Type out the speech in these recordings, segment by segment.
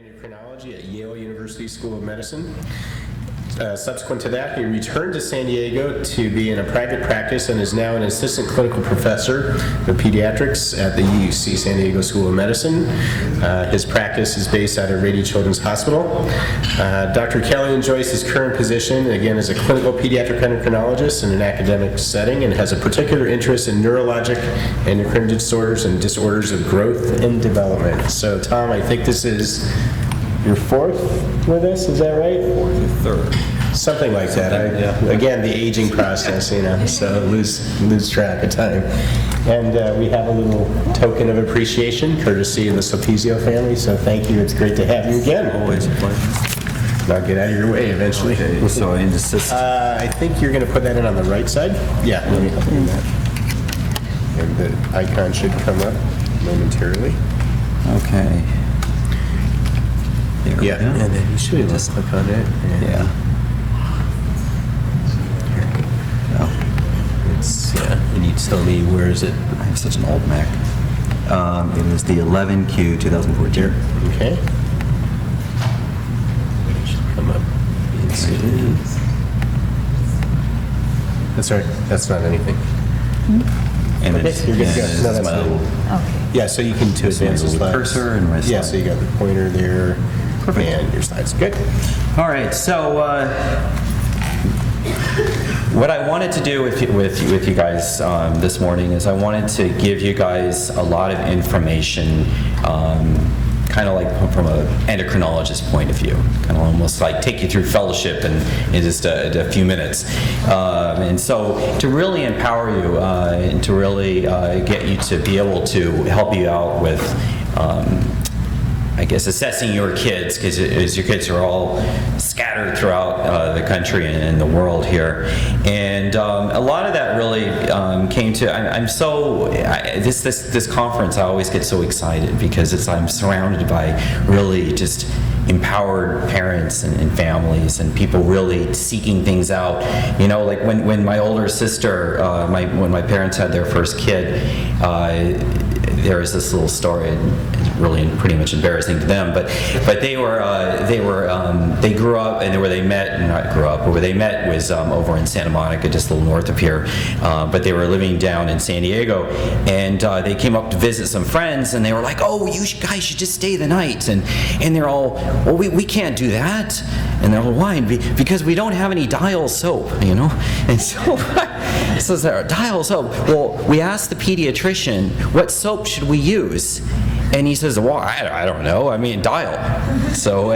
Endocrinology at Yale University School of Medicine. Subsequent to that, he returned to San Diego to be in a private practice and is now an assistant clinical professor of pediatrics at the UC San Diego School of Medicine. His practice is based out of Rady Children's Hospital. Dr. Kelly enjoys his current position, again, as a clinical pediatric endocrinologist in an academic setting and has a particular interest in neurologic endocrine disorders and disorders of growth and development. So, Tom, I think this is your fourth with us, is that right? Fourth or third. Something like that. Again, the aging process, you know, so lose track of time. And we have a little token of appreciation, courtesy of the Sopizio family, so thank you. It's great to have you again. Always a pleasure. I'll get out of your way eventually. Okay, so I insist. I think you're going to put that in on the right side. Yeah, let me help you with that. And the icon should come up momentarily. Okay. There Yeah, and then you should just click on it. Yeah. And you tell me, where is it? I have such an old Mac. It was the 11Q 2014. Okay. It should come up. That's all right. That's not anything. And Okay, it's, you're good to go. it's No, that's my fine. little Yeah, so you can my advance the little slides. cursor and my Yeah, slide. so you got the pointer there. Perfect. And your slides. Good. All right, so what I wanted to do with you guys this morning is I wanted to give you guys a lot of information, kind of like from an endocrinologist point of view, kind of almost like take you through fellowship in just a few minutes. And so to really empower you and to really get you to be able to help you out with I guess assessing your kids, because your kids are all scattered throughout the country and the world here, and a lot of that really came to. I'm so this conference. I always get so excited because I'm surrounded by really just empowered parents and families and people really seeking things out. You know, like when my older sister, when my parents had their first kid. There was this little story, it's really pretty much embarrassing to them, but they grew up, and where they met was over in Santa Monica, just a little north of here, but they were living down in San Diego, and they came up to visit some friends, and they were like, oh, you guys should just stay the night, and they're all, well, we can't do that, and they're all, why? Because we don't have any Dial soap, you know, and so so Dial soap. Well, we asked the pediatrician, what soap should we use? And he says, well, I don't know. I mean, Dial. So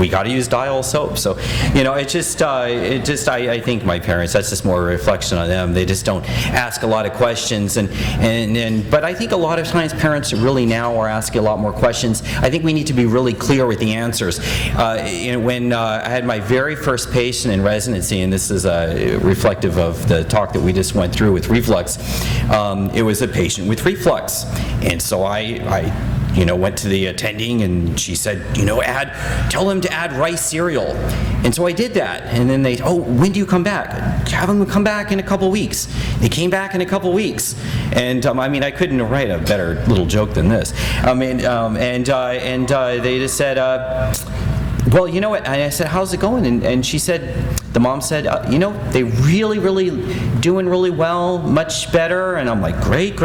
we got to use Dial soap. So, you know, I think my parents, that's just more a reflection on them. They just don't ask a lot of questions. But I think a lot of times parents really now are asking a lot more questions. I think we need to be really clear with the answers. When I had my very first patient in residency, and this is reflective of the talk that we just went through with reflux, it was a patient with reflux. And so I went to the attending, and she said, tell them to add rice cereal. And so I did that. And then when do you come back? Have them come back in a couple weeks. They came back in a couple weeks. And I couldn't write a better little joke than this. They just said, well, you know what? And I said, how's it going? And she said, the mom said, they really doing really well, much better. And I'm like, great.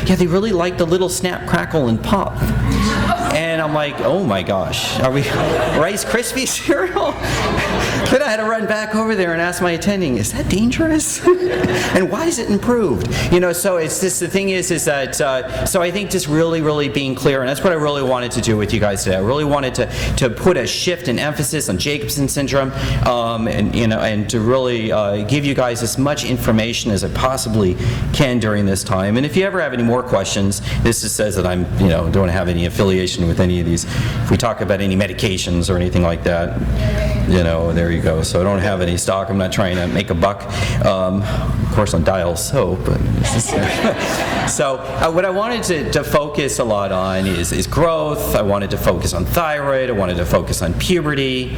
Yeah, they really like the little snap, crackle, and pop. And I'm like, oh my gosh, are we Rice Krispie cereal? Then I had to run back over there and ask my attending, is that dangerous? And why is it improved? So it's just, the thing is that, so I think just really being clear, and that's what I really wanted to do with you guys today. I really wanted to put a shift in emphasis on Jacobsen syndrome, and to really give you guys as much information as I possibly can during this time. And if you ever have any more questions, this just says that I'm, don't have any affiliation with any of these. If we talk about any medications or anything like that, there you go. So I don't have any stock. I'm not trying to make a buck. Of course, on Dial soap. But so what I wanted to focus a lot on is growth. I wanted to focus on thyroid. I wanted to focus on puberty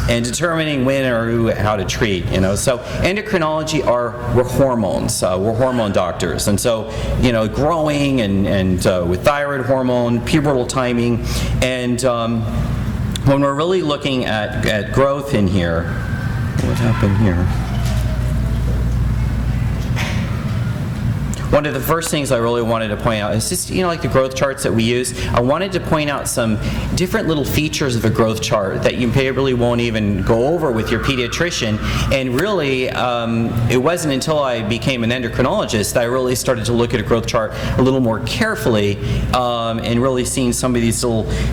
and determining when or how to treat. So endocrinology we're hormones. We're hormone doctors, and so growing and with thyroid hormone, pubertal timing, and when we're really looking at growth in here, what happened here? One of the first things I really wanted to point out is just, like the growth charts that we use. I wanted to point out some different little features of a growth chart that you probably won't even go over with your pediatrician. And really, it wasn't until I became an endocrinologist that I really started to look at a growth chart a little more carefully and really seeing some of these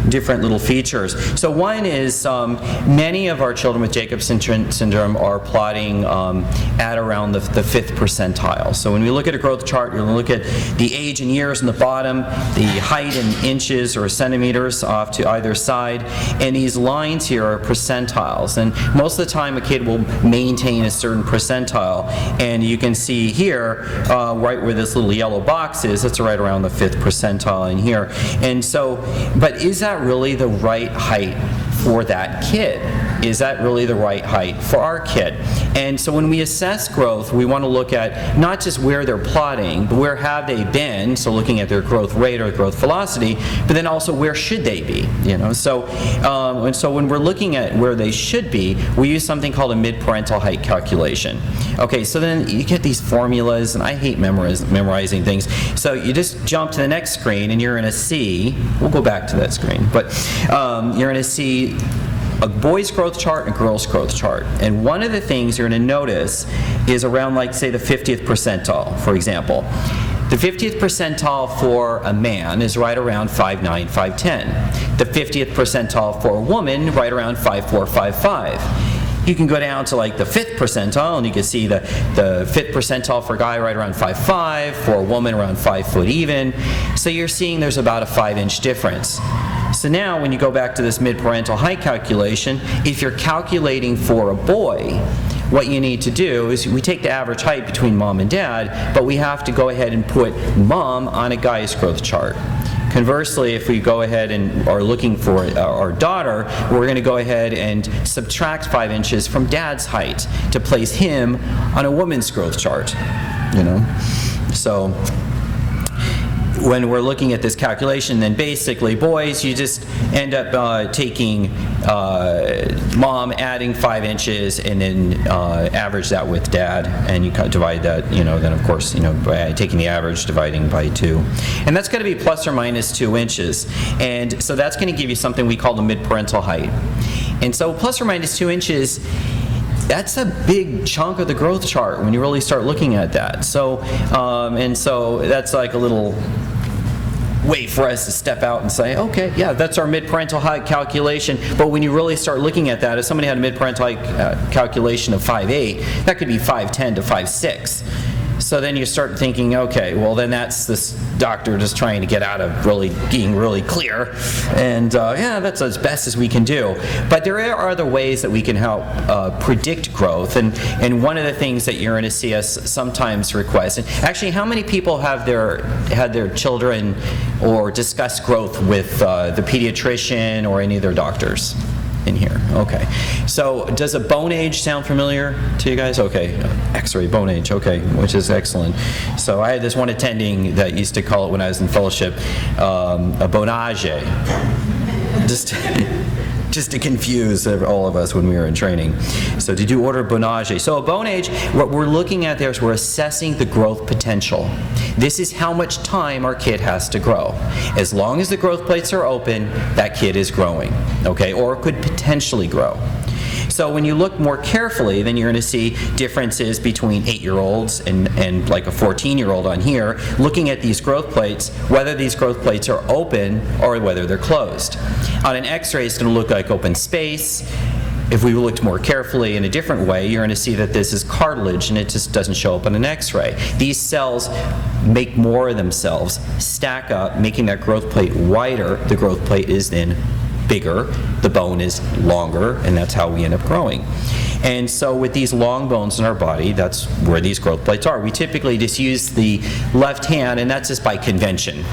different little features. So one is many of our children with Jacobsen syndrome are plotting at around the 5th percentile. So when we look at a growth chart, you're going to look at the age in years on the bottom, the height in inches or centimeters off to either side, and these lines here are percentiles. And most of the time a kid will maintain a certain percentile, and you can see here, right where this little yellow box is, it's right around the 5th percentile in here. And so, but is that really the right height for that kid? Is that really the right height for our kid? And so when we assess growth, we want to look at not just where they're plotting, but where have they been, so looking at their growth rate or growth velocity, but then also where should they be, So, and so when we're looking at where they should be, we use something called a mid-parental height calculation. Okay, so then you get these formulas, and I hate memorizing things. So you just jump to the next screen, and you're going to see, we'll go back to that screen, but you're going to see a boy's growth chart and a girl's growth chart. And one of the things you're going to notice is around, like, say, the 50th percentile, for example. The 50th percentile for a man is right around 5'9", 5'10". The 50th percentile for a woman, right around 5'4", 5'5". You can go down to like the 5th percentile, and you can see the 5th percentile for a guy right around 5'5", for a woman around 5 foot even. So you're seeing there's about a 5-inch difference. So now when you go back to this mid-parental height calculation, if you're calculating for a boy, what you need to do is we take the average height between mom and dad, but we have to go ahead and put mom on a guy's growth chart. Conversely, if we go ahead and are looking for our daughter, we're going to go ahead and subtract 5 inches from dad's height to place him on a woman's growth chart, So when we're looking at this calculation, then basically boys, you just end up taking mom, adding 5 inches, and then average that with dad, and you divide that, then of course, by taking the average, dividing by 2. And that's going to be plus or minus 2 inches. And so that's going to give you something we call the mid-parental height. And so plus or minus 2 inches, that's a big chunk of the growth chart when you really start looking at that. So, and so that's like a little way for us to step out and say, okay, yeah, that's our mid-parental height calculation. But when you really start looking at that, if somebody had a mid-parental height calculation of 5'8", that could be 5'10" to 5'6". So then you start thinking, okay, well then that's this doctor just trying to get out of really being really clear, and yeah, that's as best as we can do. But there are other ways that we can help predict growth, and one of the things that you're going to see us sometimes request, and actually, how many people have had their children or discussed growth with the pediatrician or any of their doctors? In here, okay. So does a bone age sound familiar to you guys? Okay, X-ray bone age, okay, which is excellent. So I had this one attending that used to call it when I was in fellowship a bonage, just to confuse all of us when we were in training. So did you order bonage? So a bone age, what we're looking at there is we're assessing the growth potential. This is how much time our kid has to grow. As long as the growth plates are open, that kid is growing, okay, or could potentially grow. So when you look more carefully, then you're going to see differences between 8-year-olds and like a 14-year-old on here, looking at these growth plates, whether these growth plates are open or whether they're closed. On an X-ray, it's going to look like open space. If we looked more carefully in a different way, you're going to see that this is cartilage, and it just doesn't show up on an X-ray. These cells make more of themselves, stack up, making that growth plate wider. The growth plate is then bigger, the bone is longer, and that's how we end up growing. And so with these long bones in our body, that's where these growth plates are. We typically just use the left hand, and that's just by convention.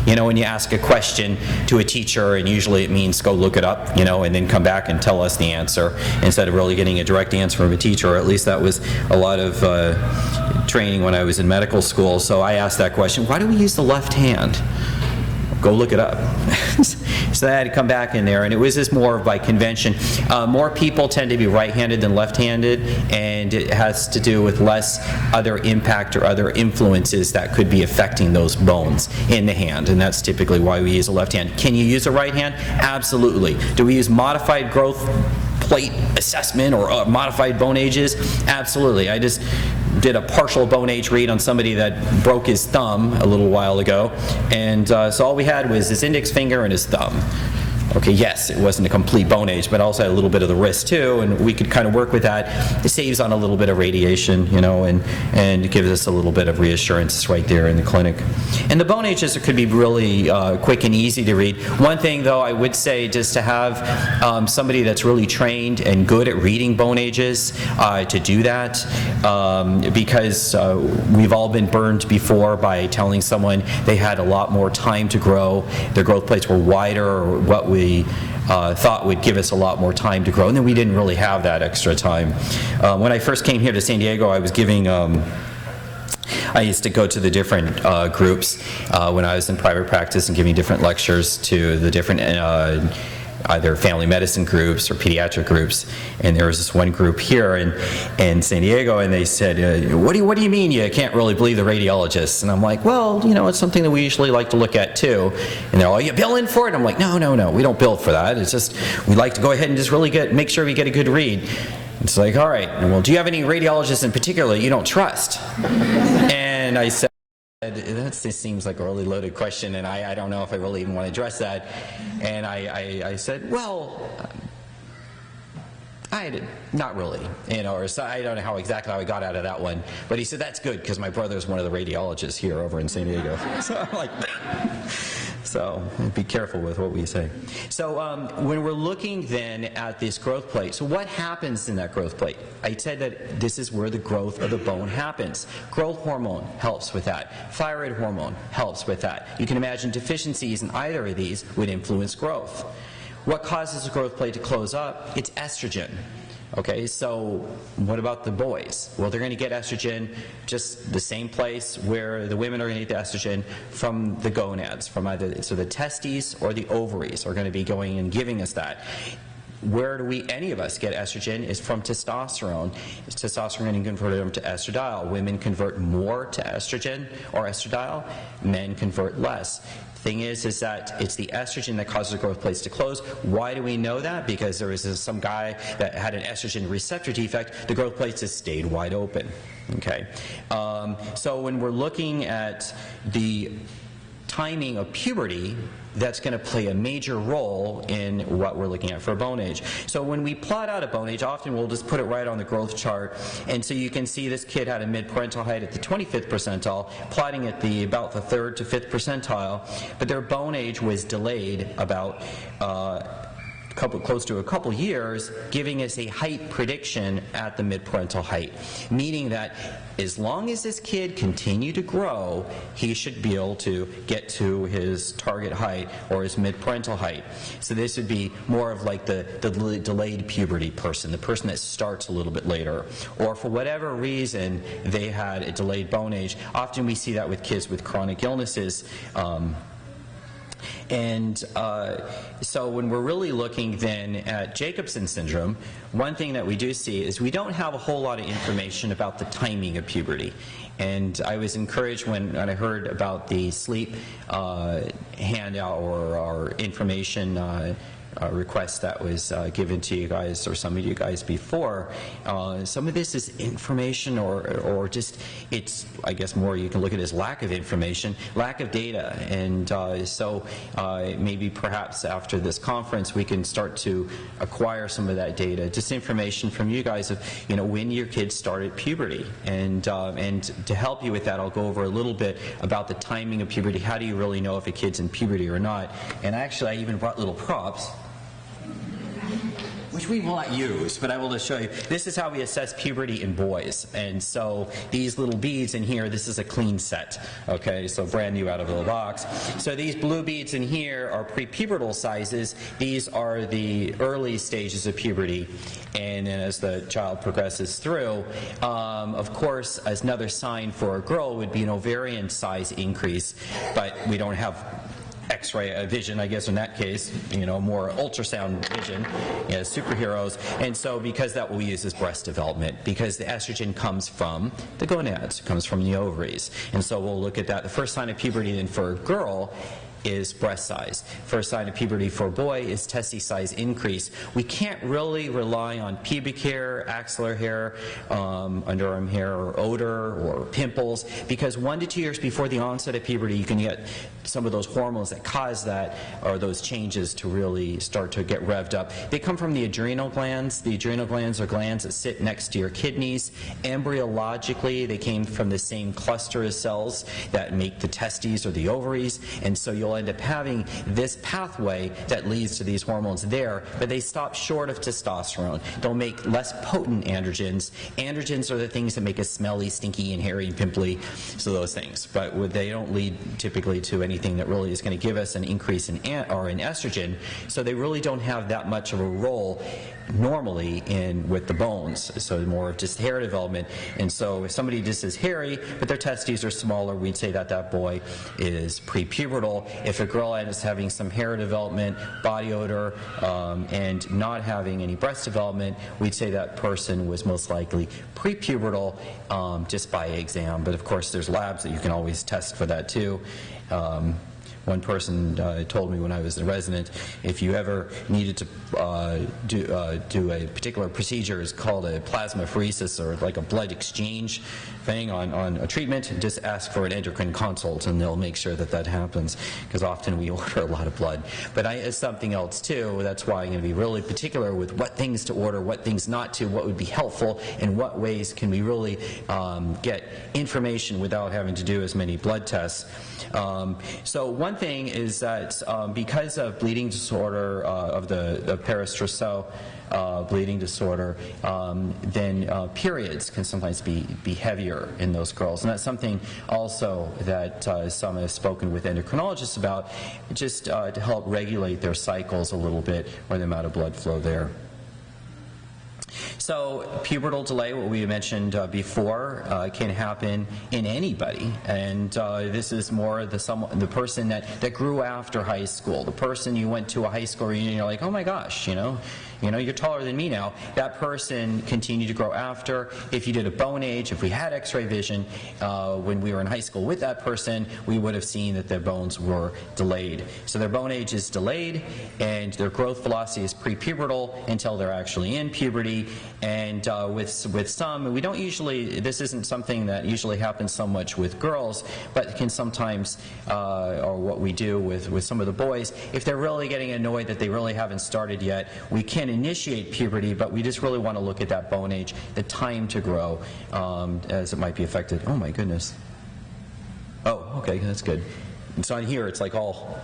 When you ask a question to a teacher, and usually it means go look it up, and then come back and tell us the answer, instead of really getting a direct answer from a teacher, or at least that was a lot of training when I was in medical school. So I asked that question, why do we use the left hand? Go look it up. So that had to come back in there, and it was just more by convention. More people tend to be right-handed than left-handed, and it has to do with less other impact or other influences that could be affecting those bones in the hand, and that's typically why we use a left hand. Can you use a right hand? Absolutely. Do we use modified growth plate assessment or modified bone ages? Absolutely. I just did a partial bone age read on somebody that broke his thumb a little while ago, and so all we had was his index finger and his thumb. Okay, yes, it wasn't a complete bone age, but also had a little bit of the wrist too, and we could kind of work with that. It saves on a little bit of radiation, you know, and gives us a little bit of reassurance right there in the clinic. And the bone ages could be really quick and easy to read. One thing, though, I would say just to have somebody that's really trained and good at reading bone ages to do that, because we've all been burned before by telling someone they had a lot more time to grow, their growth plates were wider, or what we thought would give us a lot more time to grow, and then we didn't really have that extra time. When I first came here to San Diego, I was giving I used to go to the different groups when I was in private practice and giving different lectures to the different either family medicine groups or pediatric groups, and there was this one group here in San Diego, and they said, what do you mean you can't really believe the radiologists? And I'm like, well, you know, it's something that we usually like to look at too. And they're like, you bill in for it? I'm like, no, we don't bill for that. It's just, we like to go ahead and just really make sure we get a good read. It's like, all right, well, do you have any radiologists in particular you don't trust? And I said, that seems like a really loaded question, and I don't know if I really even want to address that. And I said, well, not really, you know, or so I don't know how exactly how I got out of that one. But he said, that's good, because my brother's one of the radiologists here over in San Diego. So I'm like, so be careful with what we say. So when we're looking then at this growth plate, so what happens in that growth plate? I said that this is where the growth of the bone happens. Growth hormone helps with that. Thyroid hormone helps with that. You can imagine deficiencies in either of these would influence growth. What causes the growth plate to close up? It's estrogen. Okay, so what about the boys? Well, they're going to get estrogen just the same place where the women are going to get the estrogen from the gonads, from either so the testes or the ovaries are going to be going and giving us that. Where do any of us get estrogen is from testosterone. Testosterone converted to estradiol. Women convert more to estrogen or estradiol. Men convert less. Thing is that it's the estrogen that causes the growth plates to close. Why do we know that? Because there was some guy that had an estrogen receptor defect. The growth plates just stayed wide open. Okay, so when we're looking at the timing of puberty, that's going to play a major role in what we're looking at for bone age. So when we plot out a bone age, often we'll just put it right on the growth chart, and so you can see this kid had a mid-parental height at the 25th percentile, plotting at about the 3rd to 5th percentile, but their bone age was delayed about close to a couple years, giving us a height prediction at the mid-parental height, meaning that as long as this kid continued to grow, he should be able to get to his target height or his mid-parental height. So this would be more of like the delayed puberty person, the person that starts a little bit later, or for whatever reason they had a delayed bone age. Often we see that with kids with chronic illnesses. So when we're really looking then at Jacobsen syndrome, one thing that we do see is we don't have a whole lot of information about the timing of puberty. And I was encouraged when I heard about the sleep handout or information request that was given to you guys, or some of you guys before. Some of this is information or just, it's, I guess more you can look at it as lack of information, lack of data. And so maybe perhaps after this conference we can start to acquire some of that data, just information from you guys of, you know, when your kids started puberty. And to help you with that, I'll go over a little bit about the timing of puberty. How do you really know if a kid's in puberty or not? And actually I even brought little props, which we will not use, but I will just show you. This is how we assess puberty in boys. And so these little beads in here, this is a clean set, okay, so brand new out of the box. So these blue beads in here are prepubertal sizes. These are the early stages of puberty. And then as the child progresses through, of course, as another sign for a girl would be an ovarian size increase, but we don't have X-ray vision, I guess in that case, more ultrasound vision, superheroes. And so because that we use is breast development, because the estrogen comes from the gonads, comes from the ovaries. And so we'll look at that. The first sign of puberty then for a girl is breast size. First sign of puberty for a boy is testes size increase. We can't really rely on pubic hair, axillary hair, underarm hair, or odor, or pimples, because 1 to 2 years before the onset of puberty, you can get some of those hormones that cause that, or those changes to really start to get revved up. They come from the adrenal glands. The adrenal glands are glands that sit next to your kidneys. Embryologically, they came from the same cluster of cells that make the testes or the ovaries, and so you'll end up having this pathway that leads to these hormones there, but they stop short of testosterone. They'll make less potent androgens. Androgens are the things that make us smelly, stinky, and hairy, and pimply, so those things. But they don't lead typically to anything that really is going to give us an increase in estrogen, so they really don't have that much of a role normally with the bones, so more of just hair development. And so if somebody just is hairy, but their testes are smaller, we'd say that that boy is prepubertal. If a girl ends up having some hair development, body odor, and not having any breast development, we'd say that person was most likely prepubertal just by exam. But of course, there's labs that you can always test for that too. One person told me when I was a resident, if you ever needed to do a particular procedure, it's called a plasmapheresis, or like a blood exchange thing on a treatment, just ask for an endocrine consult and they'll make sure that that happens, because often we order a lot of blood. But it's something else too. That's why I'm going to be really particular with what things to order, what things not to, what would be helpful, and what ways can we really get information without having to do as many blood tests. So one thing is that because of bleeding disorder of the peristrousal bleeding disorder, then periods can sometimes be heavier in those girls. And that's something also that some have spoken with endocrinologists about, just to help regulate their cycles a little bit, or the amount of blood flow there. So pubertal delay, what we mentioned before, can happen in anybody, and this is more the person that grew after high school, the person you went to a high school reunion and you're like, oh my gosh, you're taller than me now. That person continued to grow after. If you did a bone age, if we had x-ray vision when we were in high school with that person, we would have seen that their bones were delayed. So their bone age is delayed, and their growth velocity is prepubertal until they're actually in puberty. And with some, we don't usually, this isn't something that usually happens so much with girls, but can sometimes, or what we do with some of the boys, if they're really getting annoyed that they really haven't started yet, we can initiate puberty, but we just really want to look at that bone age, the time to grow, as it might be affected. Oh my goodness. Oh, okay, that's good. It's on here, it's like all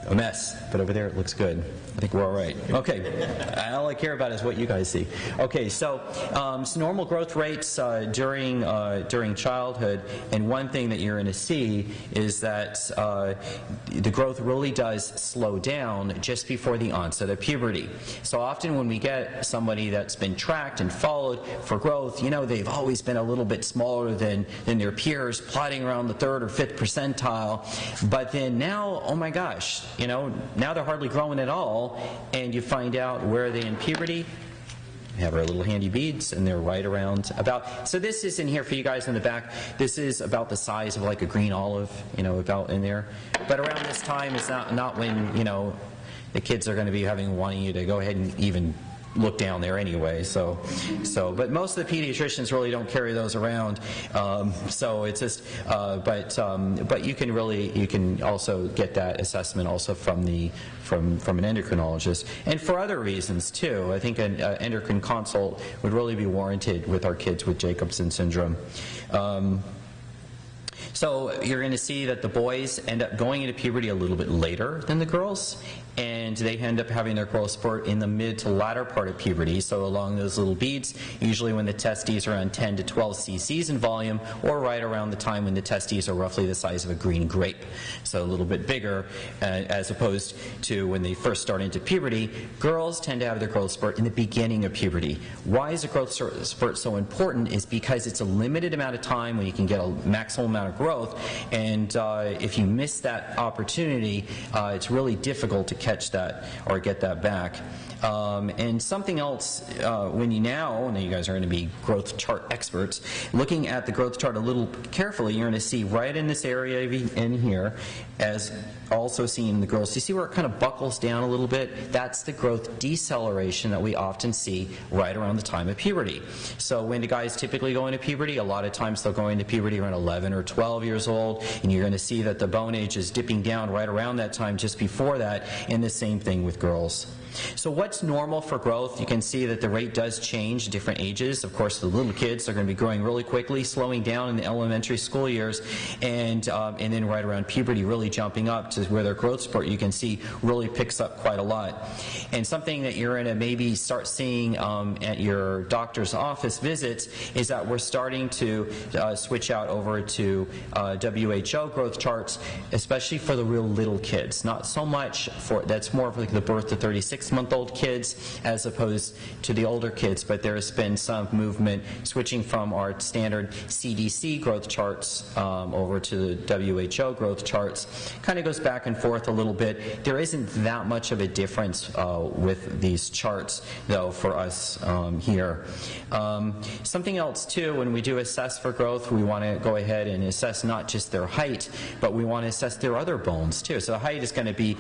a mess, but over there it looks good. I think we're all right. Okay, all I care about is what you guys see. Okay, so normal growth rates during childhood, and one thing that you're going to see is that the growth really does slow down just before the onset of puberty. So often when we get somebody that's been tracked and followed for growth, they've always been a little bit smaller than their peers, plotting around the 3rd or 5th percentile, but then now, oh my gosh, now they're hardly growing at all. And you find out where are they in puberty. We have our little handy beads, and they're right around about. So this is in here for you guys in the back. This is about the size of like a green olive, about in there. But around this time, it's not when the kids are going to be wanting you to go ahead and even look down there anyway. But most of the pediatricians really don't carry those around. So it's just, but you can also get that assessment also from an endocrinologist, and for other reasons too. I think an endocrine consult would really be warranted with our kids with Jacobsen syndrome. So you're going to see that the boys end up going into puberty a little bit later than the girls, and they end up having their growth spurt in the mid to latter part of puberty, so along those little beads, usually when the testes are around 10 to 12 cc's in volume, or right around the time when the testes are roughly the size of a green grape, so a little bit bigger, as opposed to when they first start into puberty. Girls tend to have their growth spurt in the beginning of puberty. Why is a growth spurt so important is because it's a limited amount of time when you can get a maximum amount of growth, and if you miss that opportunity, it's really difficult to catch that or get that back. And something else, when you guys are going to be growth chart experts, looking at the growth chart a little carefully, you're going to see right in this area in here, as also seen in the girls, you see where it kind of buckles down a little bit? That's the growth deceleration that we often see right around the time of puberty. So when the guys typically go into puberty, a lot of times they'll go into puberty around 11 or 12 years old, and you're going to see that the bone age is dipping down right around that time, just before that, and the same thing with girls. So what's normal for growth? You can see that the rate does change at different ages. Of course, the little kids are going to be growing really quickly, slowing down in the elementary school years, and then right around puberty really jumping up to where their growth spurt, you can see, really picks up quite a lot. And something that you're going to maybe start seeing at your doctor's office visits is that we're starting to switch out over to WHO growth charts, especially for the real little kids. Not so much for, that's more of like the birth to 36-month-old kids as opposed to the older kids, but there has been some movement switching from our standard CDC growth charts over to the WHO growth charts. Kind of goes back and forth a little bit. There isn't that much of a difference with these charts, though, for us here. Something else, too, when we do assess for growth, we want to go ahead and assess not just their height, but we want to assess their other bones, too. So the height is going to be,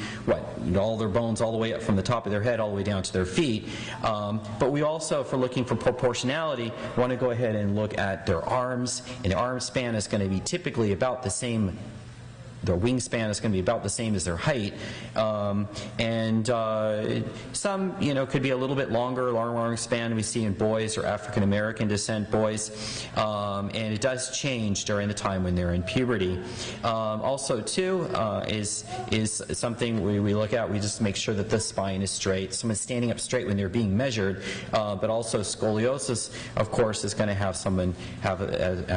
all their bones all the way up from the top of their head all the way down to their feet. But we also, if we're looking for proportionality, want to go ahead and look at their arms, and the arm span is going to be typically about the same. Their wingspan is going to be about the same as their height, and some, could be a little bit longer arm span we see in boys or African American descent boys, and it does change during the time when they're in puberty. Also, too, is something we look at. We just make sure that the spine is straight. Someone's standing up straight when they're being measured, but also scoliosis, of course, is going to have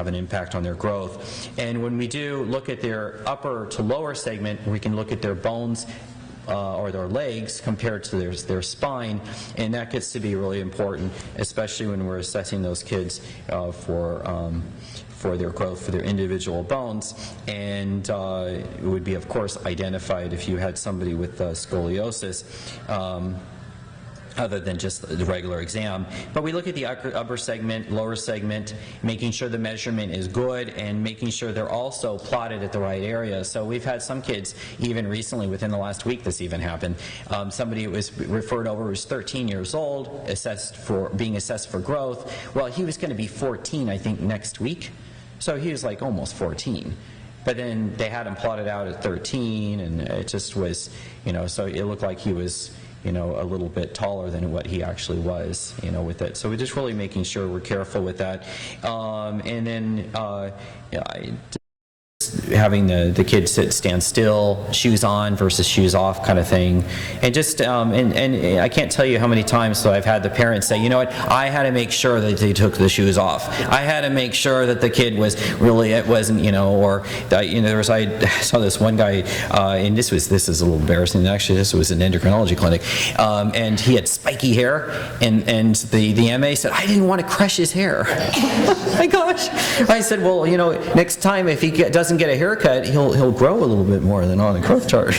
an impact on their growth. And when we do look at their upper to lower segment, we can look at their bones or their legs compared to their spine, and that gets to be really important, especially when we're assessing those kids for their growth, for their individual bones. And it would be, of course, identified if you had somebody with scoliosis, other than just the regular exam. But we look at the upper segment, lower segment, making sure the measurement is good and making sure they're also plotted at the right area. So we've had some kids, even recently, within the last week this even happened, somebody was referred over who was 13 years old, being assessed for growth. Well, he was going to be 14, I think, next week. So he was like almost 14. But then they had him plotted out at 13, and it just was, so it looked like he was a little bit taller than what he actually was, with it. So we're just really making sure we're careful with that. And then having the kid stand still, shoes on versus shoes off kind of thing. And just, and I can't tell you how many times so I've had the parents say, I had to make sure that they took the shoes off. I had to make sure that the kid was really, it wasn't, or, I saw this one guy, and this is a little embarrassing. Actually, this was an endocrinology clinic, and he had spiky hair, and the MA said, I didn't want to crush his hair. My gosh. I said, well, next time if he doesn't get a haircut, he'll grow a little bit more than on the growth chart.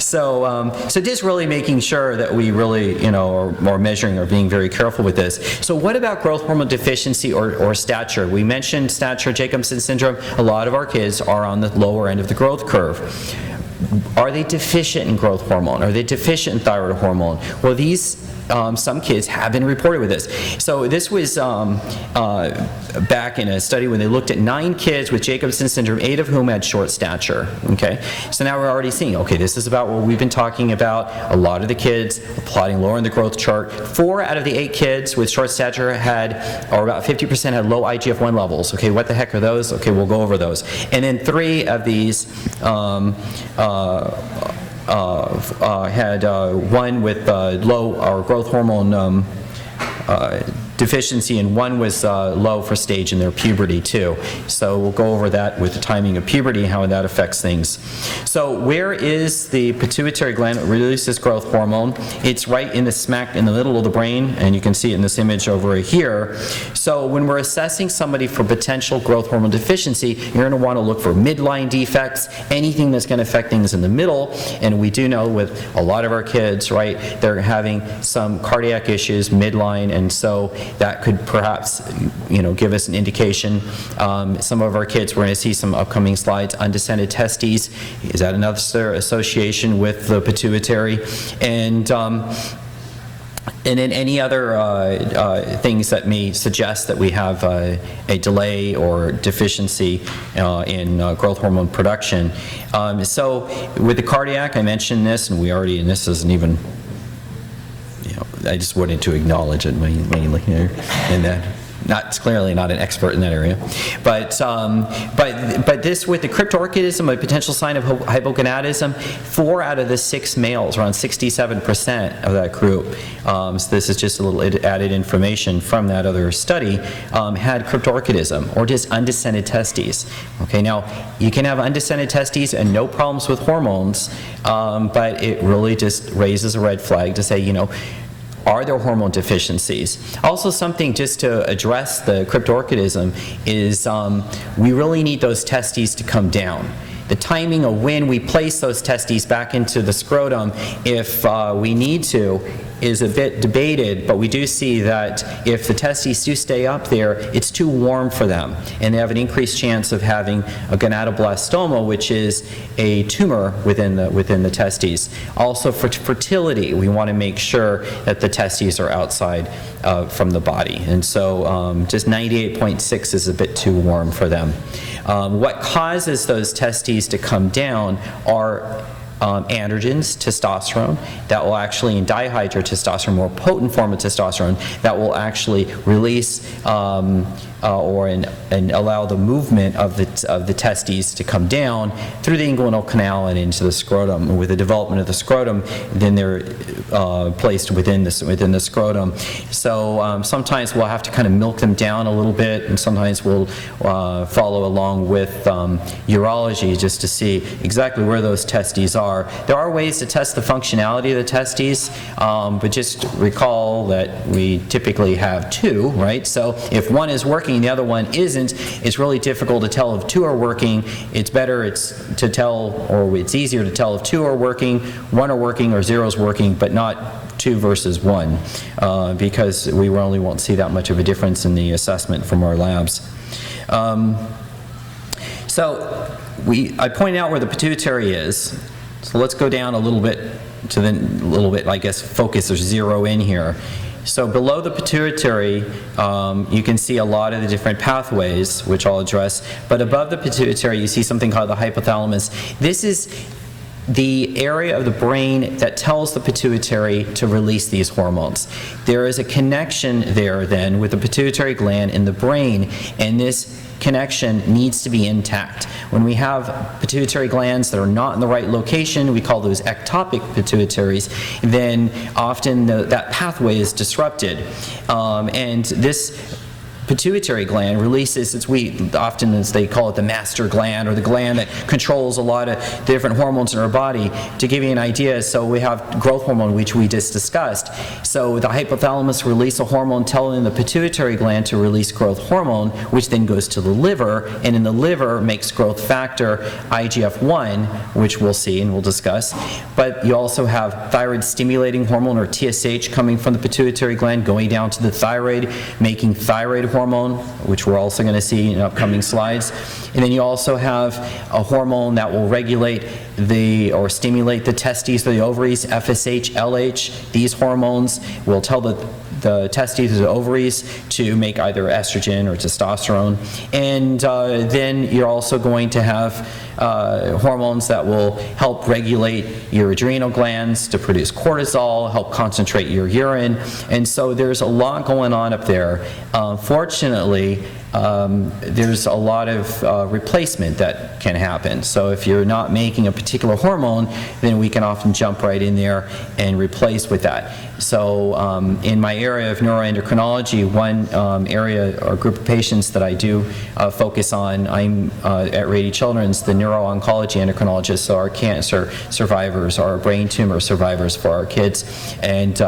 So just really making sure that we really, are measuring or being very careful with this. So what about growth hormone deficiency or stature? We mentioned stature, Jacobsen syndrome. A lot of our kids are on the lower end of the growth curve. Are they deficient in growth hormone? Are they deficient in thyroid hormone? Well, some kids have been reported with this. So this was back in a study when they looked at 9 kids with Jacobsen syndrome, 8 of whom had short stature. Okay, so now we're already seeing, okay, this is about what we've been talking about. A lot of the kids plotting lower in the growth chart. 4 out of the 8 kids with short stature or about 50% had low IGF-1 levels. Okay, what the heck are those? had one with low or growth hormone deficiency, and one was low for stage in their puberty too. So we'll go over that with the timing of puberty, how that affects things. So where is the pituitary gland that releases growth hormone? It's right in the smack in the middle of the brain, and you can see it in this image over here. So when we're assessing somebody for potential growth hormone deficiency, you're going to want to look for midline defects, anything that's going to affect things in the middle. And we do know with a lot of our kids, right, they're having some cardiac issues midline, and so that could perhaps, give us an indication. Some of our kids, we're going to see some upcoming slides, undescended testes. Is that another association with the pituitary? And then any other things that may suggest that we have a delay or deficiency in growth hormone production. So with the cardiac, I mentioned this, and this isn't even, I just wanted to acknowledge it mainly here, and it's clearly not an expert in that area, but this with the cryptorchidism, a potential sign of hypogonadism, 4 out of the 6 males, around 67% of that group. So this is just a little added information from that other study, had cryptorchidism or just undescended testes. Okay, now you can have undescended testes and no problems with hormones, but it really just raises a red flag to say, are there hormone deficiencies? Also, something just to address the cryptorchidism is we really need those testes to come down. The timing of when we place those testes back into the scrotum, if we need to, is a bit debated, but we do see that if the testes do stay up there, it's too warm for them, and they have an increased chance of having a gonadoblastoma, which is a tumor within the testes. Also, for fertility, we want to make sure that the testes are outside from the body, and so just 98.6 is a bit too warm for them. What causes those testes to come down are androgens, testosterone, that will actually, and dihydrotestosterone, more potent form of testosterone, that will actually release and allow the movement of the testes to come down through the inguinal canal and into the scrotum. And with the development of the scrotum, then they're placed within the scrotum. So sometimes we'll have to kind of milk them down a little bit, and sometimes we'll follow along with urology just to see exactly where those testes are. There are ways to test the functionality of the testes, but just recall that we typically have 2, right? So if one is working, the other one isn't, it's really difficult to tell if 2 are working. It's easier to tell if 2 are working, 1 are working, or 0 is working, but not 2 versus 1, because we really won't see that much of a difference in the assessment from our labs. So I pointed out where the pituitary is. So let's go down a little bit I guess, focus or zero in here. So below the pituitary, you can see a lot of the different pathways, which I'll address. But above the pituitary, you see something called the hypothalamus. This is the area of the brain that tells the pituitary to release these hormones. There is a connection there then with the pituitary gland in the brain, and this connection needs to be intact. When we have pituitary glands that are not in the right location, we call those ectopic pituitaries, then often that pathway is disrupted. And this pituitary gland releases, often as they call it, the master gland, or the gland that controls a lot of different hormones in our body. To give you an idea, so we have growth hormone, which we just discussed. So the hypothalamus releases a hormone telling the pituitary gland to release growth hormone, which then goes to the liver, and in the liver makes growth factor IGF-1, which we'll see and we'll discuss. But you also have thyroid stimulating hormone, or TSH, coming from the pituitary gland, going down to the thyroid, making thyroid hormone, which we're also going to see in upcoming slides. And then you also have a hormone that will regulate or stimulate the testes or the ovaries, FSH, LH. These hormones will tell the testes or the ovaries to make either estrogen or testosterone. And then you're also going to have hormones that will help regulate your adrenal glands to produce cortisol, help concentrate your urine. And so there's a lot going on up there. Fortunately, there's a lot of replacement that can happen. So if you're not making a particular hormone, then we can often jump right in there and replace with that. So in my area of neuroendocrinology, one area or group of patients that I do focus on, I'm at Rady Children's, the neuro-oncology endocrinologist, so our cancer survivors, our brain tumor survivors for our kids, and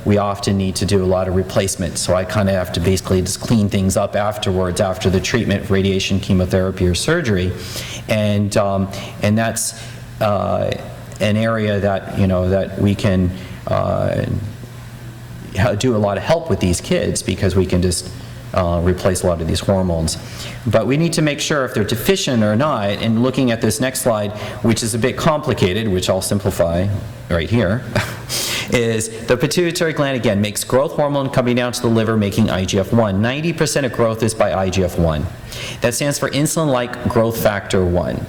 we often need to do a lot of replacement. So I kind of have to basically just clean things up afterwards, after the treatment, radiation, chemotherapy, or surgery, and that's an area that, you know, that we can do a lot of help with these kids, because we can just replace a lot of these hormones. But we need to make sure if they're deficient or not, and looking at this next slide, which is a bit complicated, which I'll simplify right here, is the pituitary gland, again, makes growth hormone coming down to the liver, making IGF-1. 90% of growth is by IGF-1. That stands for insulin-like growth factor 1.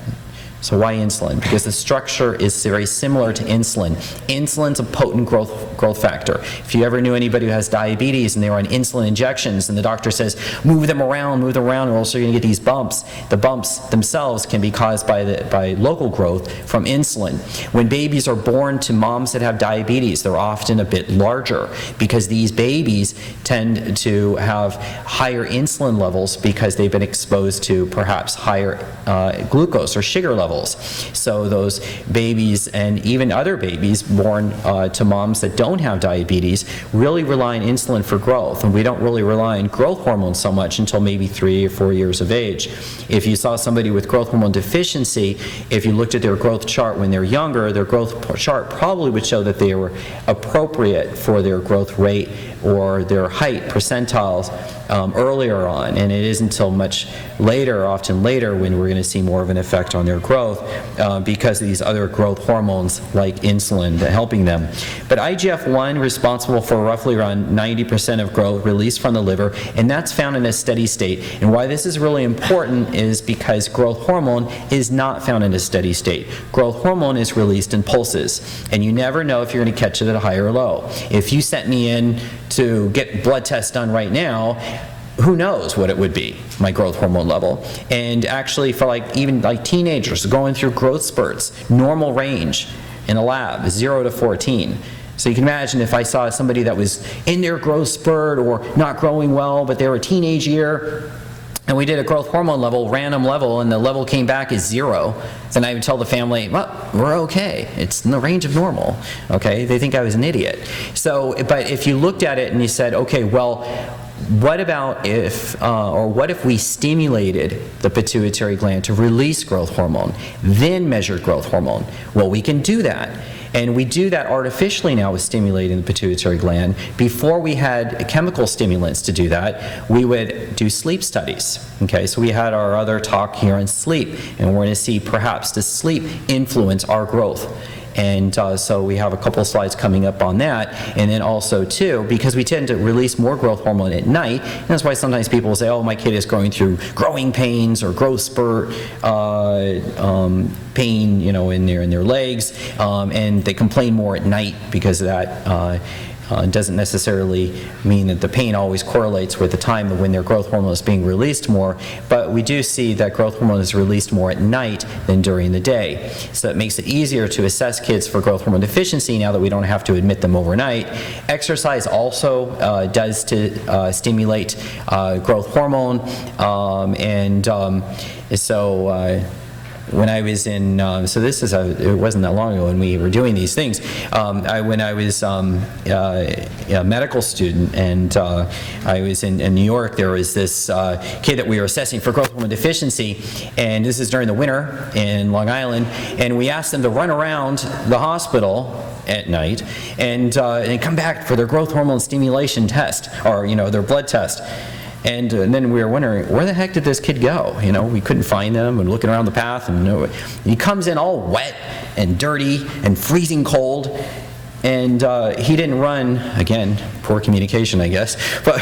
So why insulin? Because the structure is very similar to insulin. Insulin's a potent growth factor. If you ever knew anybody who has diabetes and they were on insulin injections and the doctor says, move them around, or else you're going to get these bumps. The bumps themselves can be caused by local growth from insulin. When babies are born to moms that have diabetes, they're often a bit larger, because these babies tend to have higher insulin levels because they've been exposed to perhaps higher glucose or sugar levels. So those babies, and even other babies born to moms that don't have diabetes, really rely on insulin for growth, and we don't really rely on growth hormones so much until maybe 3 or 4 years of age. If you saw somebody with growth hormone deficiency, if you looked at their growth chart when they're younger, their growth chart probably would show that they were appropriate for their growth rate or their height percentiles earlier on, and it isn't until much later, often later, when we're going to see more of an effect on their growth because of these other growth hormones like insulin helping them. But IGF-1 responsible for roughly around 90% of growth released from the liver, and that's found in a steady state. And why this is really important is because growth hormone is not found in a steady state. Growth hormone is released in pulses, and you never know if you're going to catch it at a high or low. If you sent me in to get blood tests done right now, who knows what it would be, my growth hormone level. And actually for even teenagers going through growth spurts, normal range in a lab is 0 to 14. So you can imagine if I saw somebody that was in their growth spurt or not growing well, but they were a teenage year, and we did a growth hormone level, random level, and the level came back as 0, then I would tell the family, well, we're okay. It's in the range of normal, okay? They think I was an idiot. So, but if you looked at it and you said, okay, well, what about if, or what if we stimulated the pituitary gland to release growth hormone, then measured growth hormone? Well, we can do that. And we do that artificially now with stimulating the pituitary gland. Before we had chemical stimulants to do that, we would do sleep studies. Okay, so we had our other talk here on sleep, and we're going to see perhaps does sleep influence our growth. And so we have a couple of slides coming up on that. And then also too, because we tend to release more growth hormone at night, and that's why sometimes people say, oh, my kid is going through growing pains or growth spurt pain, you know, in their legs, and they complain more at night because of that. Doesn't necessarily mean that the pain always correlates with the time of when their growth hormone is being released more, but we do see that growth hormone is released more at night than during the day. So that makes it easier to assess kids for growth hormone deficiency now that we don't have to admit them overnight. Exercise also does to stimulate growth hormone, when I was in, so this is it wasn't that long ago when we were doing these things. When I was a medical student and I was in New York, there was this kid that we were assessing for growth hormone deficiency, and this is during the winter in Long Island, and we asked them to run around the hospital at night and come back for their growth hormone stimulation test, or their blood test. And then we were wondering, where the heck did this kid go? We couldn't find them, and looking around the path, and he comes in all wet and dirty and freezing cold. And he didn't run, again, poor communication, I guess, but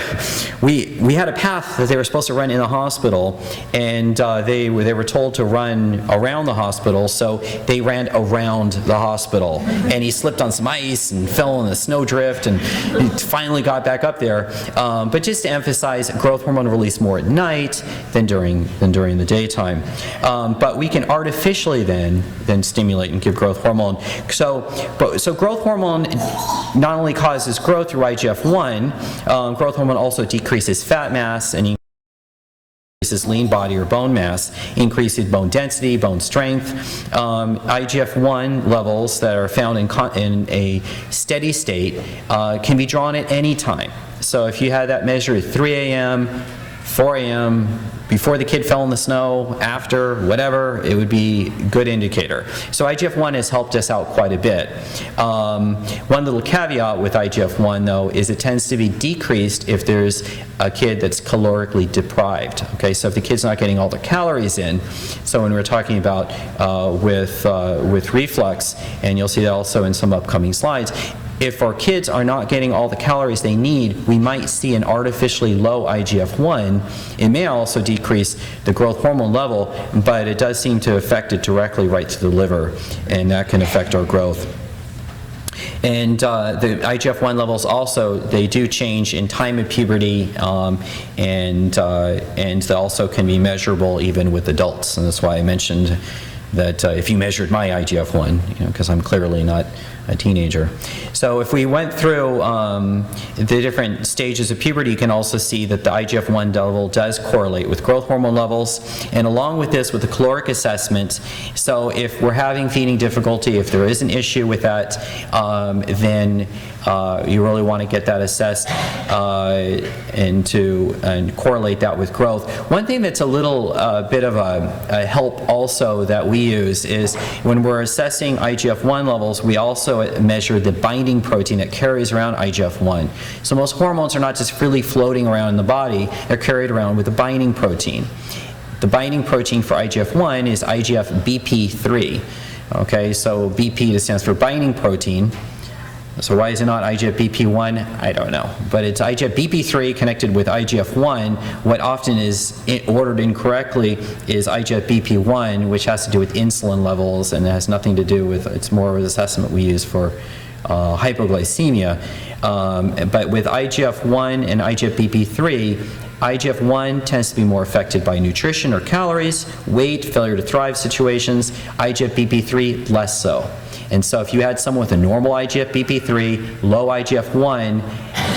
we had a path that they were supposed to run in the hospital, and they were told to run around the hospital, so they ran around the hospital. And he slipped on some ice and fell in the snowdrift, and he finally got back up there. But just to emphasize, growth hormone released more at night than during the daytime. But we can artificially then stimulate and give growth hormone. So growth hormone not only causes growth through IGF-1, growth hormone also decreases fat mass and increases lean body or bone mass, increases bone density, bone strength. IGF-1 levels that are found in a steady state can be drawn at any time. So if you had that measure at 3 a.m., 4 a.m., before the kid fell in the snow, after, whatever, it would be a good indicator. So IGF-1 has helped us out quite a bit. One little caveat with IGF-1, though, is it tends to be decreased if there's a kid that's calorically deprived. Okay, so if the kid's not getting all the calories in, so when we're talking about with reflux, and you'll see that also in some upcoming slides, if our kids are not getting all the calories they need, we might see an artificially low IGF-1. It may also decrease the growth hormone level, but it does seem to affect it directly right to the liver, and that can affect our growth. And the IGF-1 levels also, they do change in time of puberty, and they also can be measurable even with adults. And that's why I mentioned that if you measured my IGF-1, because I'm clearly not a teenager. So if we went through the different stages of puberty, you can also see that the IGF-1 level does correlate with growth hormone levels, and along with this, with the caloric assessment. So if we're having feeding difficulty, if there is an issue with that, then you really want to get that assessed and correlate that with growth. One thing that's a little bit of a help also that we use is when we're assessing IGF-1 levels, we also measure the binding protein that carries around IGF-1. So most hormones are not just freely floating around in the body, they're carried around with a binding protein. The binding protein for IGF-1 is IGF-BP3. Okay, so BP stands for binding protein. So why is it not IGF-BP1? I don't know. But it's IGF-BP3 connected with IGF-1. What often is ordered incorrectly is IGF-BP1, which has to do with insulin levels, and it has nothing to do with, it's more of an assessment we use for hypoglycemia. But with IGF-1 and IGF-BP3, IGF-1 tends to be more affected by nutrition or calories, weight, failure to thrive situations. IGF-BP3, less so. And so if you had someone with a normal IGF-BP3, low IGF-1,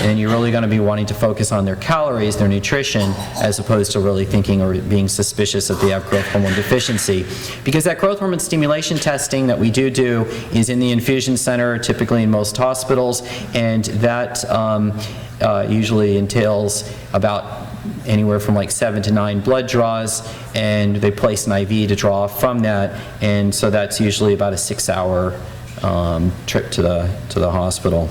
then you're really going to be wanting to focus on their calories, their nutrition, as opposed to really thinking or being suspicious that they have growth hormone deficiency. Because that growth hormone stimulation testing that we do is in the infusion center, typically in most hospitals, and that usually entails about anywhere from like 7 to 9 blood draws, and they place an IV to draw from that, and so that's usually about a 6-hour trip to the hospital.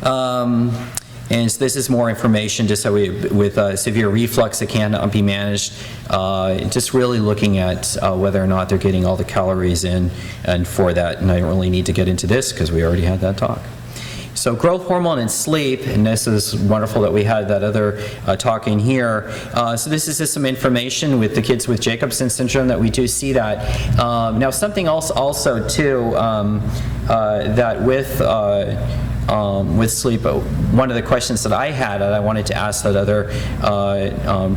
And so this is more information just so with severe reflux that cannot be managed, just really looking at whether or not they're getting all the calories in, and for that, and I don't really need to get into this because we already had that talk. So growth hormone and sleep, and this is wonderful that we had that other talk in here. So this is just some information with the kids with Jacobsen syndrome that we do see that. Now something else also too, that with sleep, one of the questions that I had that I wanted to ask that other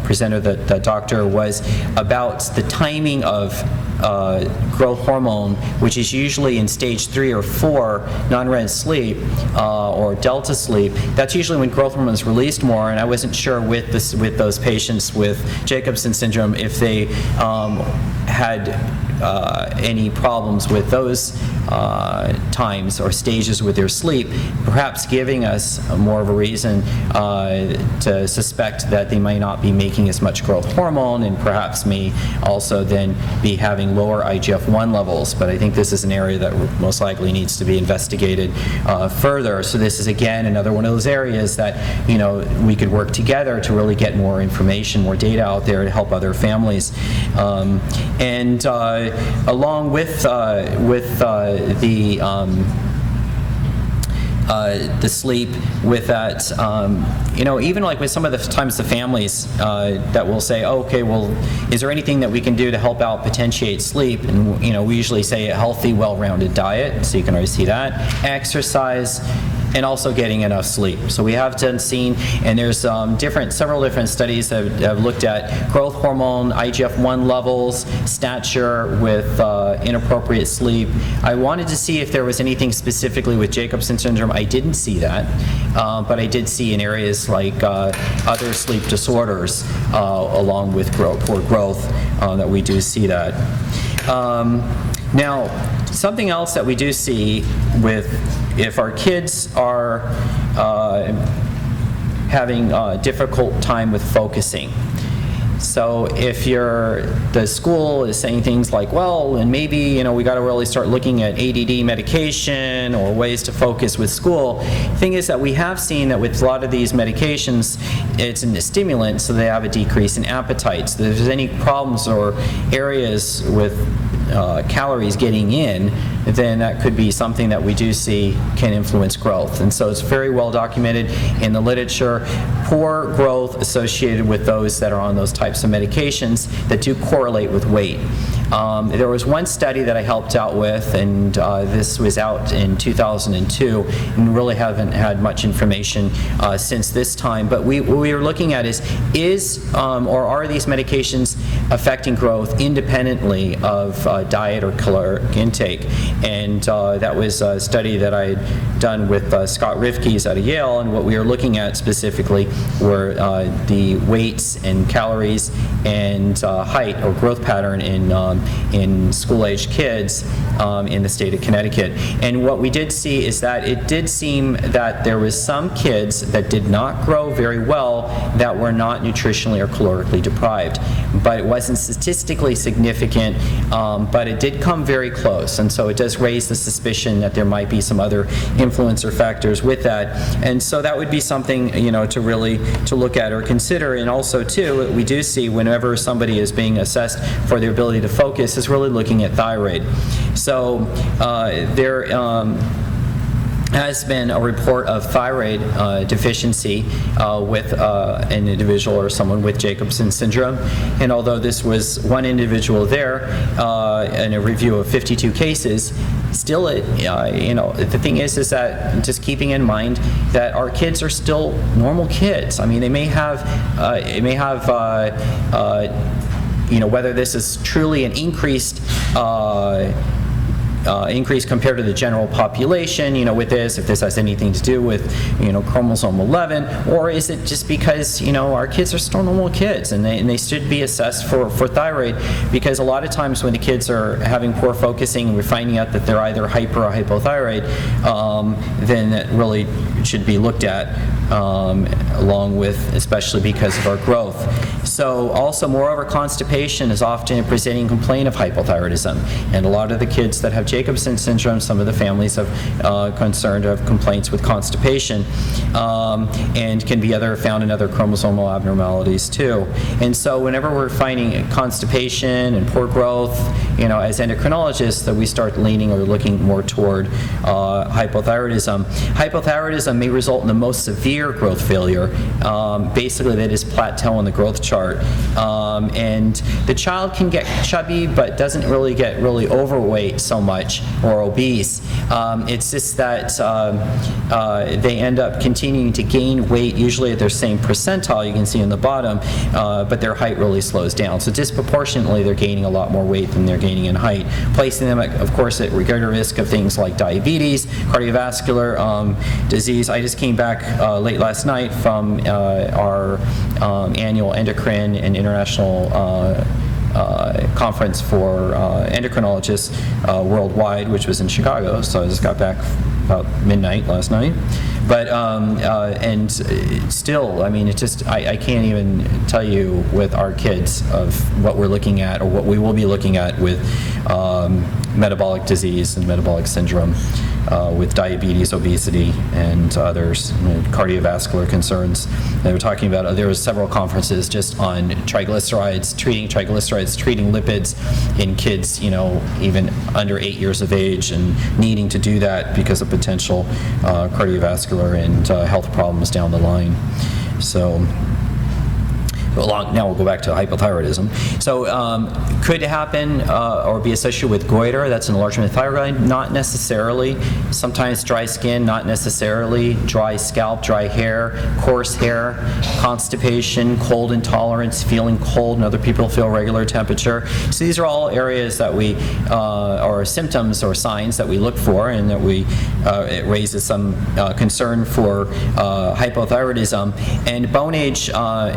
presenter, that doctor, was about the timing of growth hormone, which is usually in stage 3 or 4 non-REM sleep or delta sleep. That's usually when growth hormone is released more, and I wasn't sure with those patients with Jacobsen syndrome if they had any problems with those times or stages with their sleep, perhaps giving us more of a reason to suspect that they might not be making as much growth hormone, and perhaps may also then be having lower IGF-1 levels. But I think this is an area that most likely needs to be investigated further. So this is again another one of those areas that we could work together to really get more information, more data out there to help other families. And along with the the sleep with that. Even like with some of the times the families that will say, oh, okay, well, is there anything that we can do to help out potentiate sleep? And we usually say a healthy, well-rounded diet, so you can already see that. Exercise, and also getting enough sleep. So we have seen, and there's several different studies that have looked at growth hormone, IGF-1 levels, stature with inappropriate sleep. I wanted to see if there was anything specifically with Jacobsen syndrome. I didn't see that, but I did see in areas like other sleep disorders, along with poor growth, that we do see that. Now, something else that we do see with if our kids are having a difficult time with focusing. So if the school is saying things like, well, and maybe, we got to really start looking at ADD medication or ways to focus with school. The thing is that we have seen that with a lot of these medications, it's a stimulant, so they have a decrease in appetite. So if there's any problems or areas with calories getting in, then that could be something that we do see can influence growth. And so it's very well documented in the literature, poor growth associated with those that are on those types of medications that do correlate with weight. There was one study that I helped out with, and this was out in 2002, and really haven't had much information since this time, but what we were looking at is or are these medications affecting growth independently of diet or caloric intake? And that was a study that I had done with Scott Rifkes out of Yale, and what we were looking at specifically were the weights and calories and height or growth pattern in school-aged kids in the state of Connecticut. And what we did see is that it did seem that there was some kids that did not grow very well that were not nutritionally or calorically deprived. But it wasn't statistically significant, but it did come very close. And so it does raise the suspicion that there might be some other influencer factors with that. And so that would be something, to really look at or consider. And also, too, we do see whenever somebody is being assessed for their ability to focus is really looking at thyroid. So there has been a report of thyroid deficiency with an individual or someone with Jacobsen syndrome. And although this was one individual there in a review of 52 cases, still, the thing is that just keeping in mind that our kids are still normal kids. I mean, they may have, whether this is truly an increase compared to the general population, with this, if this has anything to do with, chromosome 11, or is it just because, our kids are still normal kids and they should be assessed for thyroid, because a lot of times when the kids are having poor focusing and we're finding out that they're either hyper or hypothyroid, then that really should be looked at along with, especially because of our growth. So also, moreover, constipation is often a presenting complaint of hypothyroidism, and a lot of the kids that have Jacobsen syndrome, some of the families have concerned of complaints with constipation, and can be found in other chromosomal abnormalities too. And so whenever we're finding constipation and poor growth, as endocrinologists, that we start leaning or looking more toward hypothyroidism. Hypothyroidism may result in the most severe growth failure. Basically, that is plateau on the growth chart. And the child can get chubby, but doesn't really get overweight so much or obese. It's just that they end up continuing to gain weight, usually at their same percentile, you can see in the bottom, but their height really slows down. So disproportionately, they're gaining a lot more weight than they're gaining in height, placing them, of course, at greater risk of things like diabetes, cardiovascular disease. I just came back late last night from our annual Endoctrine and International conference for endocrinologists worldwide, which was in Chicago. So I just got back about midnight last night. But, and still, I mean, it just, I can't even tell you with our kids of what we're looking at or what we will be looking at with metabolic disease and metabolic syndrome, with diabetes, obesity, and others, cardiovascular concerns. They were talking about, there were several conferences just on triglycerides, treating lipids in kids, even under 8 years of age, and needing to do that because of potential cardiovascular and health problems down the line. So, now we'll go back to hypothyroidism. So could it happen or be associated with goiter? That's an enlargement of the thyroid gland? Not necessarily. Sometimes dry skin, not necessarily. Dry scalp, dry hair, coarse hair, constipation, cold intolerance, feeling cold, and other people feel regular temperature. So these are all areas that we, or symptoms or signs that we look for, and that it raises some concern for hypothyroidism. And bone age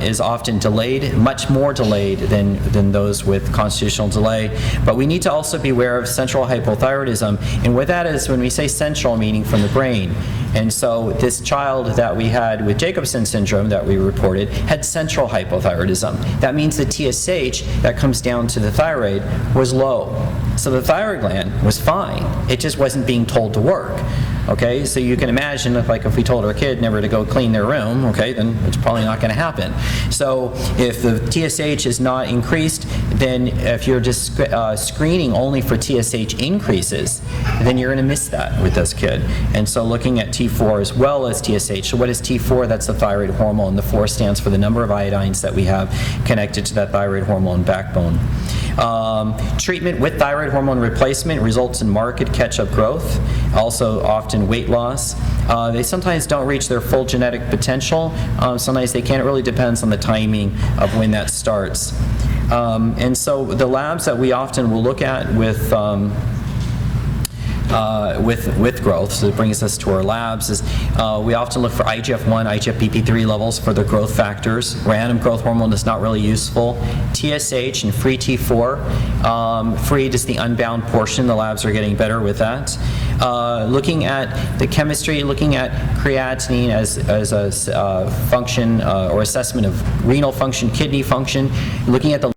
is often delayed, much more delayed than those with constitutional delay. But we need to also be aware of central hypothyroidism. And what that is, when we say central, meaning from the brain. And so this child that we had with Jacobsen syndrome that we reported had central hypothyroidism. That means the TSH that comes down to the thyroid was low. So the thyroid gland was fine. It just wasn't being told to work. Okay, so you can imagine if we told our kid never to go clean their room, okay, then it's probably not going to happen. So if the TSH is not increased, then if you're just screening only for TSH increases, then you're going to miss that with this kid. And so looking at T4 as well as TSH. So what is T4? That's the thyroid hormone. The 4 stands for the number of iodines that we have connected to that thyroid hormone backbone. Treatment with thyroid hormone replacement results in marked catch-up growth, also often weight loss. They sometimes don't reach their full genetic potential. Sometimes they can't. It really depends on the timing of when that starts. And so the labs that we often will look at with growth, so it brings us to our labs, is we often look for IGF-1, IGF-BP3 levels for the growth factors. Random growth hormone is not really useful. TSH and free T4. Free is the unbound portion. The labs are getting better with that. Looking at the chemistry, looking at creatinine as a function or assessment of renal function, kidney function, looking at the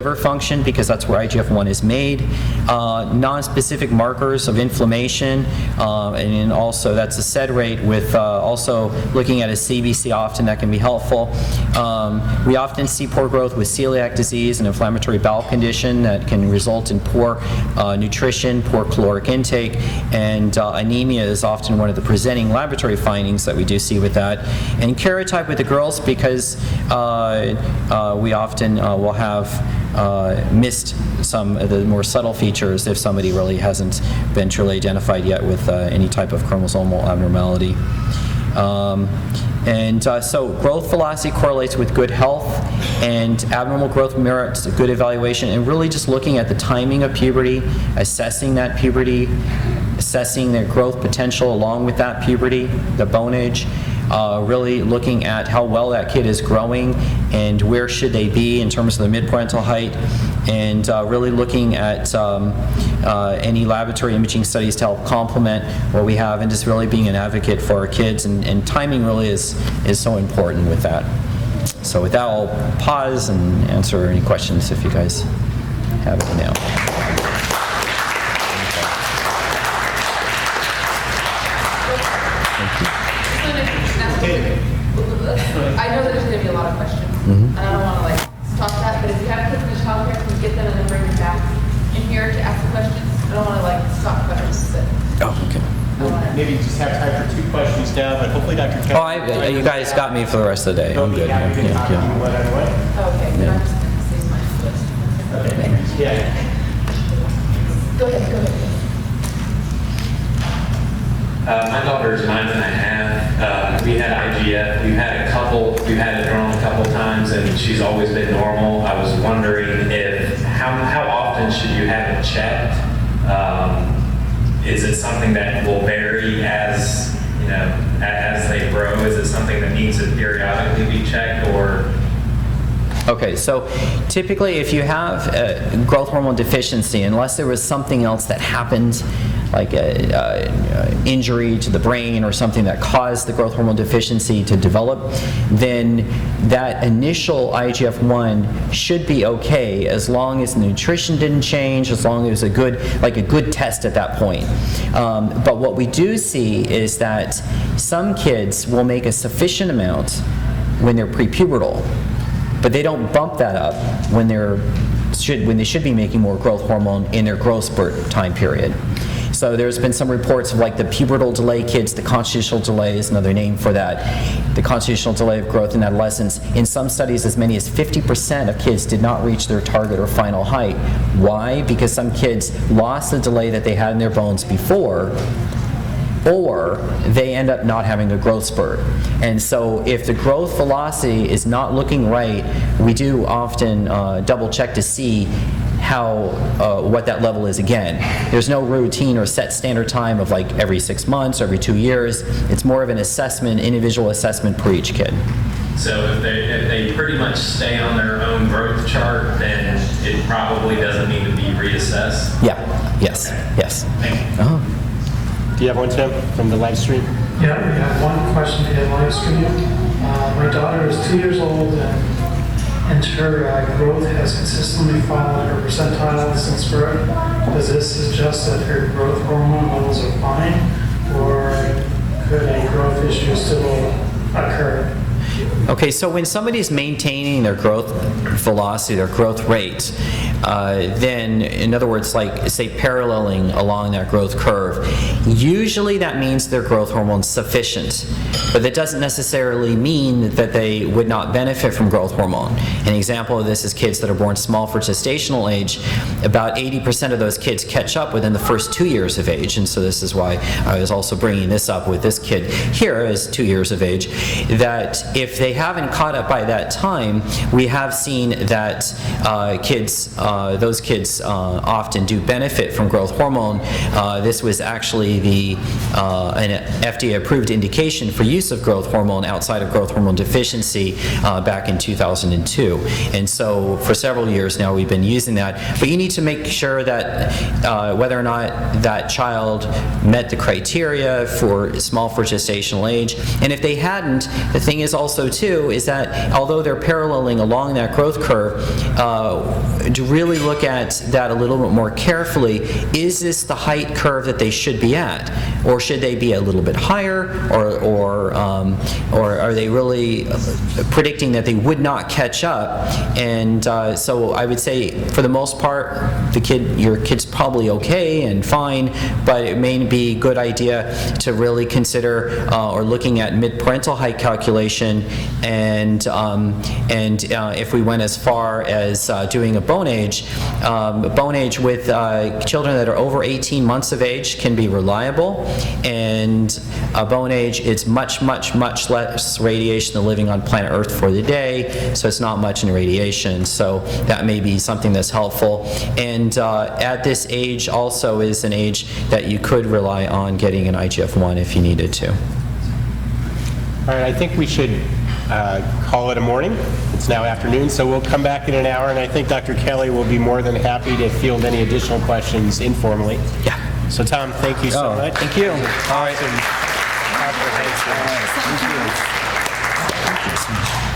liver function, because that's where IGF-1 is made, non-specific markers of inflammation, and then also that's a SED rate with also looking at a CBC often that can be helpful. We often see poor growth with celiac disease and inflammatory bowel condition that can result in poor nutrition, poor caloric intake, and anemia is often one of the presenting laboratory findings that we do see with that. And karyotype with the girls, because we often will have missed some of the more subtle features if somebody really hasn't been truly identified yet with any type of chromosomal abnormality. So growth velocity correlates with good health, and abnormal growth merits good evaluation, and really just looking at the timing of puberty, assessing that puberty, assessing their growth potential along with that puberty, the bone age, really looking at how well that kid is growing and where should they be in terms of the midparental height, and really looking at any laboratory imaging studies to help complement what we have, and just really being an advocate for our kids, and timing really is so important with that. So with that, I'll pause and answer any questions if you guys have it now. I know there's going to be a lot of questions, and I don't want to stop that, but if you have kids in childcare, can you get them and then bring them back in here to ask the questions? I don't want to stop questions. Oh, okay. Maybe just have time for 2 questions now, but hopefully Dr. Kemp. You guys got me for the rest of the day. I'm good. Yeah. Okay, then I'm just going to save my list. Okay. Yeah. Go ahead. My daughter's 9.5. We had IGF. We've had it drawn a couple times, and she's always been normal. I was wondering how often should you have it checked? Is it something that will vary as they grow? Is it something that needs to periodically be checked, or? Okay, so typically if you have growth hormone deficiency, unless there was something else that happened injury to the brain or something that caused the growth hormone deficiency to develop, then that initial IGF-1 should be okay as long as the nutrition didn't change, as long as it was a good test at that point. But what we do see is that some kids will make a sufficient amount when they're prepubertal, but they don't bump that up when they should be making more growth hormone in their growth spurt time period. So there's been some reports of like the pubertal delay kids, the constitutional delay is another name for that, the constitutional delay of growth in adolescence. In some studies, as many as 50% of kids did not reach their target or final height. Why? Because some kids lost the delay that they had in their bones before, or they end up not having a growth spurt. And so if the growth velocity is not looking right, we do often double check to see what that level is again. There's no routine or set standard time of like every 6 months or every 2 years. It's more of an assessment, individual assessment per each kid. So if they pretty much stay on their own growth chart, then it probably doesn't need to be reassessed? Yeah, yes, yes. Thank you. Uh-huh. Do you have one, Tim, from the live stream? Yeah, we have one question via live stream. My daughter is 2 years old and her growth has consistently fallen at her percentile since birth. Does this suggest that her growth hormone levels are fine, or could a growth issue still occur? Okay, so when somebody's maintaining their growth velocity, their growth rate, then, in other words, like, say, paralleling along that growth curve, usually that means their growth hormone's sufficient. But that doesn't necessarily mean that they would not benefit from growth hormone. An example of this is kids that are born small for gestational age. About 80% of those kids catch up within the first 2 years of age, and so this is why I was also bringing this up with this kid here as 2 years of age, that if they haven't caught up by that time, we have seen that those kids often do benefit from growth hormone. This was actually an FDA-approved indication for use of growth hormone outside of growth hormone deficiency back in 2002. And so for several years now we've been using that. But you need to make sure that whether or not that child met the criteria for small for gestational age. And if they hadn't, the thing is also too is that although they're paralleling along that growth curve, to really look at that a little bit more carefully, is this the height curve that they should be at? Or should they be a little bit higher? Or are they really predicting that they would not catch up? And so I would say for the most part, your kid's probably okay and fine, but it may be a good idea to really consider or looking at mid-parental height calculation, and if we went as far as doing a bone age with children that are over 18 months of age can be reliable, and a bone age, it's much less radiation than living on planet Earth for the day, so it's not much in radiation, so that may be something that's helpful. And at this age also is an age that you could rely on getting an IGF-1 if you needed to. All right, I think we should call it a morning. It's now afternoon, so we'll come back in an hour, and I think Dr. Kelly will be more than happy to field any additional questions informally. Yeah. So Tom, thank you so much. Thank you. All right. Awesome. Thank you so much.